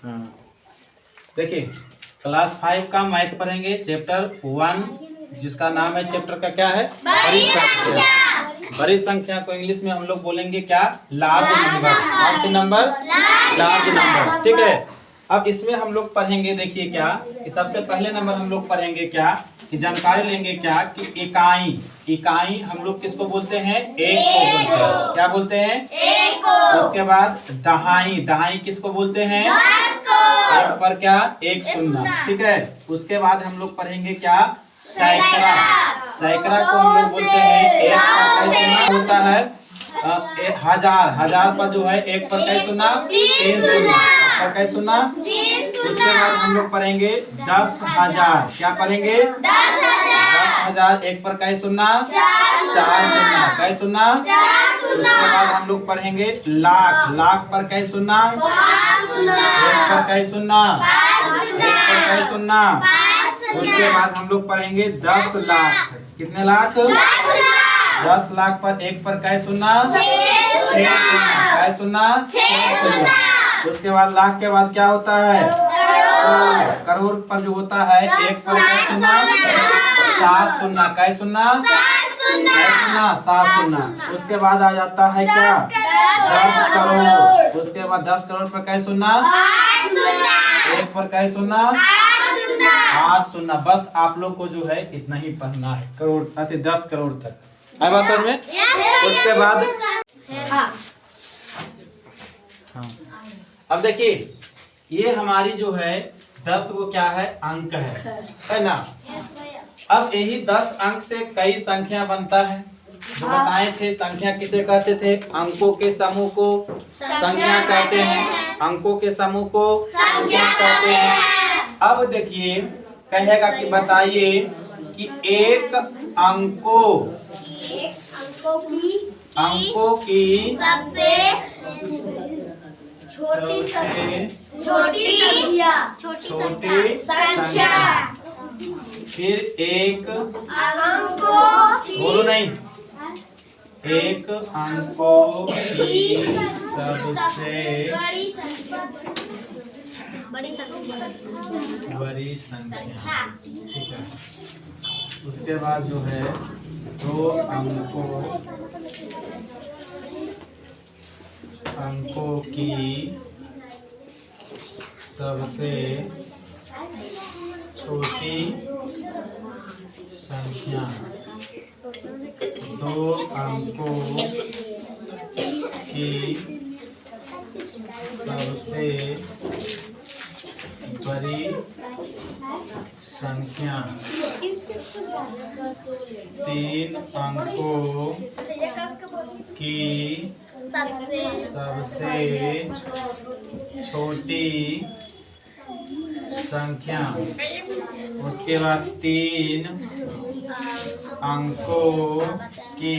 हाँ देखिए, क्लास 5 का मैथ पढ़ेंगे, चैप्टर 1, जिसका नाम है, चैप्टर का क्या है, बड़ी संख्या। बड़ी संख्या को इंग्लिश में हम लोग बोलेंगे क्या, लार्ज नंबर। कौन सी नंबर, लार्ज नंबर। ठीक है, अब इसमें हम लोग पढ़ेंगे, देखिए क्या कि सबसे पहले नंबर हम लोग पढ़ेंगे क्या कि जानकारी लेंगे क्या कि इकाई। इकाई हम लोग किसको बोलते हैं, एक को बोलते हैं। क्या बोलते हैं, एक को। उसके बाद दहाई, दहाई किसको बोलते हैं, एक पर क्या, एक सुनना। ठीक है, उसके बाद हम लोग पढ़ेंगे क्या, सैकड़ा। सैकड़ा को हम लोग बोलते हैं एक पर कई सुनना होता है। हजार, हजार पर जो है एक पर कई सुनना, तीन सुनना पर कई सुनना। उसके बाद हम लोग पढ़ेंगे 10,000। क्या पढ़ेंगे, 10,000 एक पर कई सुनना, चार सुनना, कई सुनना। उसके बाद हम लोग पढ़ेंगे लाख, लाख पर कई सुनना, एक पर कई सुनना, एक पर कई सुनना। उसके बाद हम लोग पढ़ेंगे 10 लाख। कितने लाख, 10 लाख पर एक पर कई सुनना, 6 सुनना, कई सुनना, 6 सुनना। उसके बाद लाख के बाद क्या होता है, करोड़ पर जो होता है एक पर कई सुनना, 7 सुनना, कई सुनना, 7 सुनना। उसके बाद आ जाता है क्या, 10 करोड़। उसके बाद 10 करोड़ पर कई सुनना, एक पर कई सुनना, 8 सुनना। बस आप लोग को जो है इतना ही पढ़ना है, करोड़ अति 10 करोड़ तक। आए बात समझ में। उसके बाद हाँ, अब देखिए ये हमारी जो है 10 वो क्या है, अंक है ना। अब यही 10 अंक से कई संख्या बनता है। जो बताए थे संख्या किसे कहते थे, अंकों के समूह को संख्या कहते हैं, अंकों के समूह को संख्या कहते हैं। अब देखिए कहेगा कि बताइए कि एक अंकों की सबसे छोटी संख्या। फिर एक बोलो नहीं, एक अंकों की सबसे बड़ी संख्या। ठीक है, उसके बाद जो है दो अंकों की सबसे छोटी संख्या, 2 अंकों की सबसे बड़ी संख्या, 3 अंकों की सबसे छोटी संख्या। उसके बाद 3 अंकों की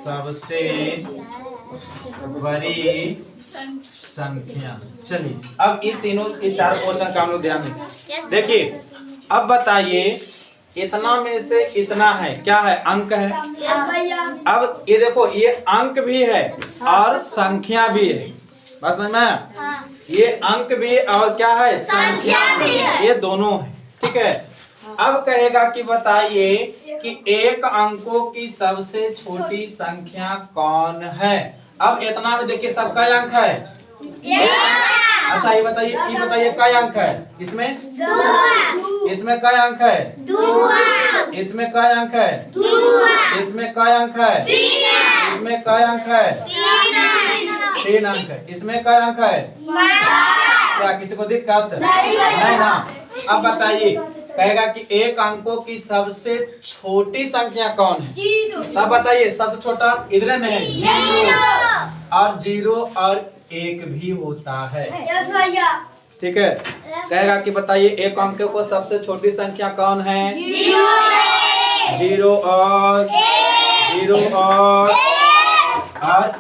सबसे बड़ी संख्या। चलिए अब इन तीनों ये 4 क्वेश्चन का हम लोग ध्यान दें। देखिए अब बताइए इतना में से इतना है, क्या है, अंक है। अब ये देखो ये अंक भी है और संख्या भी है, बस समझ में। ये अंक भी और क्या है, संख्या भी है, ये दोनों है। ठीक है, अब कहेगा कि बताइए कि एक अंकों की सबसे छोटी संख्या कौन है। अब इतना में देखिए सबका अंक है। अच्छा ये बताइए क्या अंक है इसमें, इसमें क्या अंक है, इसमें क्या अंक है, इसमें क्या अंक है, इसमें क्या अंक है, 3 अंक है। इसमें क्या अंक है, क्या किसी को दिक्कत नहीं ना। अब बताइए कहेगा कि एक अंकों की सबसे छोटी संख्या कौन है। तब बताइए सबसे छोटा इधर नहीं, 0 और 0 और 1 भी होता है। ठीक है, कहेगा कि बताइए एक अंक को सबसे छोटी संख्या कौन है, 0 और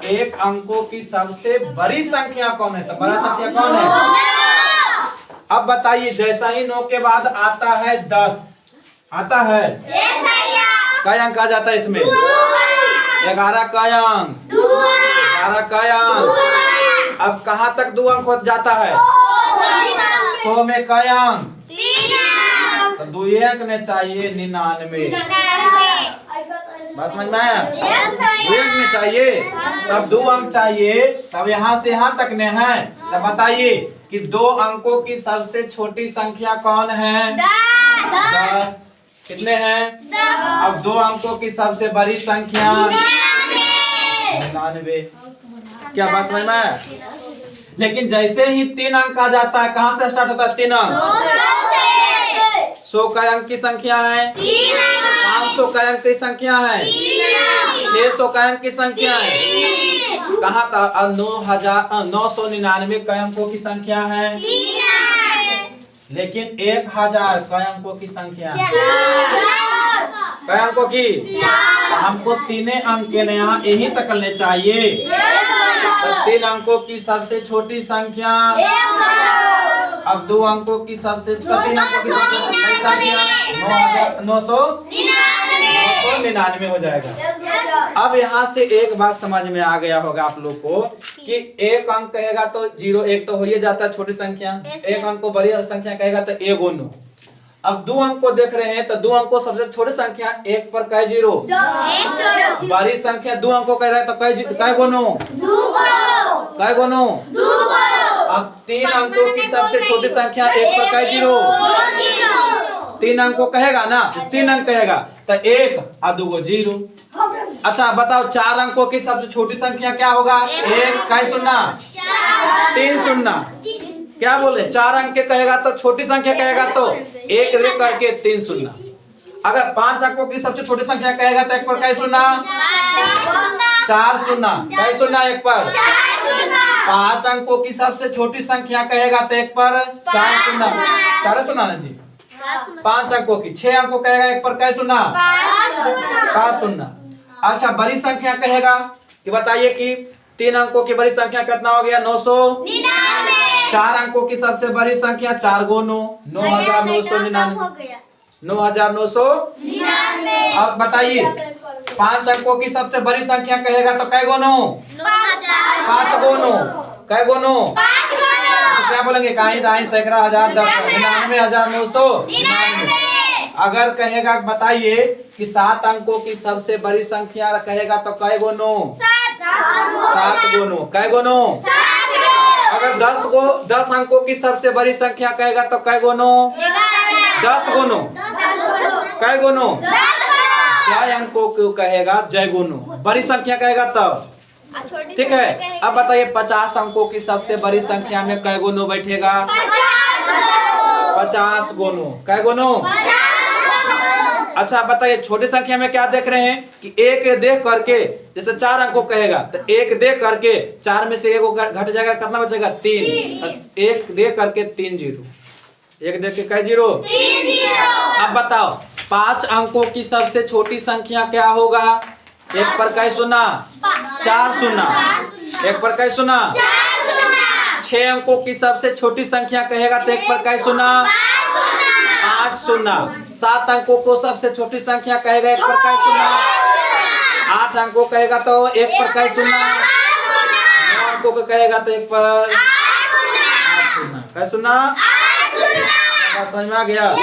1 अंकों की सबसे बड़ी संख्या कौन है। तो बड़ा संख्या कौन है। अब बताइए जैसा ही 9 के बाद आता है 10 आता है, क्या अंक आ जाता है इसमें, 11 का अंक, 12 का अंक, अब कहाँ तक 2 अंक हो जाता है? 100 में कई अंक? 3 तो 2 अंक ने चाहिए 99। बस समझ में आया? 2 अंक में चाहिए, तब 2 अंक चाहिए, तब यहाँ से यहाँ तक ने है। तब बताइए कि 2 अंकों की सबसे छोटी संख्या कौन है? 10। कितने हैं? अब 2 अंकों की सबसे बड़ी संख्या? 99। क्या बात समझ में आया? लेकिन जैसे ही 3 अंक आ जाता है, कहाँ से स्टार्ट होता है? 3 अंक। 100 का अंक की संख्या है, 500 का अंक की संख्या है, 600 का अंक की संख्या है। कहाँ था? 999 का अंकों की संख्या है, लेकिन 1000 का अंकों की संख्या है। कई अंकों की? तो हमको 3 अंक के यहाँ यही तक करने चाहिए। तो 3 अंकों की सबसे छोटी संख्या, अब 2 अंकों की सबसे छोटी संख्या 999 हो जाएगा। अब यहाँ से एक बात समझ में आ गया होगा आप लोग को कि 1 अंक कहेगा तो 0, 1 तो हो ही जाता है छोटी संख्या। 1 अंक को बड़ी संख्या कहेगा तो 1 गुनो। अब 2 अंक को देख रहे हैं तो 2 अंक को सबसे छोटी संख्या 1 पर कई 0? बड़ी संख्या 2 अंक को कह रहा है तो कई गुनो? कई गुनो? अब 3 अंकों की सबसे छोटी संख्या 1 पर कई 0? 3 अंक को कहेगा ना, 3 अंक कहेगा तो 1 और 2 को 0। अच्छा बताओ 4 अंकों की सबसे छोटी संख्या क्या होगा? 1 कई सुनना, 3 सुनना। क्या बोले? 4 अंक के कहेगा तो छोटी संख्या कहेगा तो 1 रे करके 3 सुनना। अगर 5 अंकों की सबसे छोटी संख्या कहेगा तो 1 पर कई सुनना, 4 सुनना। कई सुनना 1 पर? 5 अंकों की सबसे छोटी संख्या कहेगा तो 1 पर 4 सुनना। 4 सुनना ना जी। 5 अंकों की 6 अंकों कहेगा 1 पर कई सुनना, 5 सुनना। अच्छा बड़ी संख्या कहेगा कि बताइए कि 3 अंकों की बड़ी संख्या कितना हो गया? 999। 4 अंकों की सबसे बड़ी संख्या 4 गो 9, 9999। 9999। अब बताइए 5 अंकों की सबसे बड़ी संख्या कहेगा तो कै गो 9? 5 गो 9। कै गो 9? तो क्या बोलेंगे? कहीं दाई सैकड़ा हजार 10 99,999। अगर कहेगा बताइए कि 7 अंकों की सबसे बड़ी संख्या कहेगा तो कै गो 9? 7 गो 9। कै गो 9? अगर 10 अंकों की सबसे बड़ी संख्या कहेगा तो कै गो 9? 10 गो 9। कै गो 9? 6 अंकों को कहेगा जय गो 9। बड़ी संख्या कहेगा तब, ठीक है। अब बताइए 50 अंकों की सबसे बड़ी संख्या में कै गो 9 बैठेगा? 50 गो 9। कै गो 9? अच्छा बताइए छोटी संख्या में क्या देख रहे हैं कि 1 देख करके जैसे 4 अंकों कहेगा तो 1 देख करके 4 में से 1 घट जाएगा, कितना बचेगा? 3। 1 देख करके 3 0। 1 देख के कै 0? 3 0। अब बताओ 5 अंकों की सबसे छोटी संख्या क्या होगा? 1 पर कै सुना? 4 सुना। 1 पर कै सुना? 6 अंकों की सबसे छोटी संख्या कहेगा तो 1 पर कै सुना? 5 सुना। 7 अंकों को सबसे छोटी संख्या कहेगा 1 पर कै सुना? 8 अंकों कहेगा तो 1 पर कै सुना? 9 अंकों को कहेगा तो 1 पर 8 सुना। कै सुना? समझ में आ गया?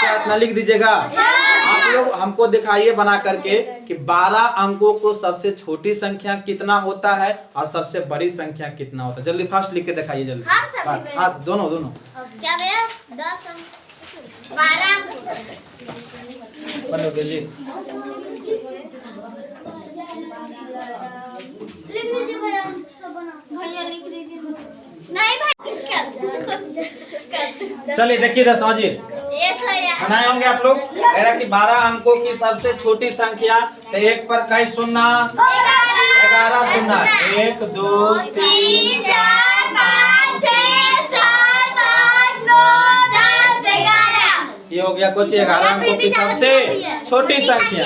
क्या इतना लिख दीजिएगा आप लोग। हमको दिखाइए बना करके कि 12 अंकों को सबसे छोटी संख्या कितना होता है और सबसे बड़ी संख्या कितना होता है। जल्दी फास्ट लिख के दिखाइए जल्दी। हाँ दोनों क्या भैया? 10 12 लिख दीजिए भैया। भैया लिख दीजिए। नहीं भाई चलिए देखिए इधर समझिए बनाए होंगे आप लोग। कह रहा कि 12 अंकों की सबसे छोटी संख्या तो 1 पर कै सुनना? 11 सुनना। 1 2 3 4 5 6 7 8 9 10 11। ये हो गया कुछ 11 अंकों की सबसे छोटी संख्या।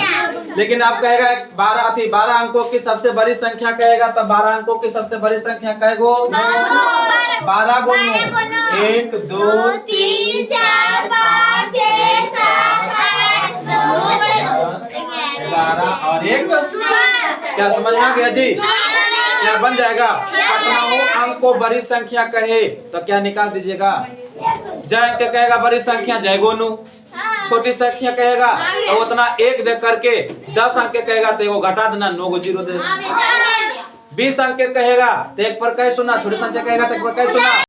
लेकिन आप कहेगा 12 अंकों की सबसे बड़ी संख्या कहेगा तो 12 अंकों की सबसे बड़ी संख्या कै गो? 12 गो 9। 1 2 3 4 5 6 7 8 9 10 11 और 1। क्या समझ में आ गया जी? क्या बन जाएगा? अपना अंक को बड़ी संख्या कहे तो क्या निकाल दीजिएगा? जय अंक कहेगा बड़ी संख्या जय गोनू, छोटी संख्या कहेगा तो उतना एक दे करके 10 अंक कहेगा तो वो घटा देना, 9 को 0 दे। 20 अंक कहेगा तो एक पर कई सुना, छोटी संख्या कहेगा तो एक पर कई सुना,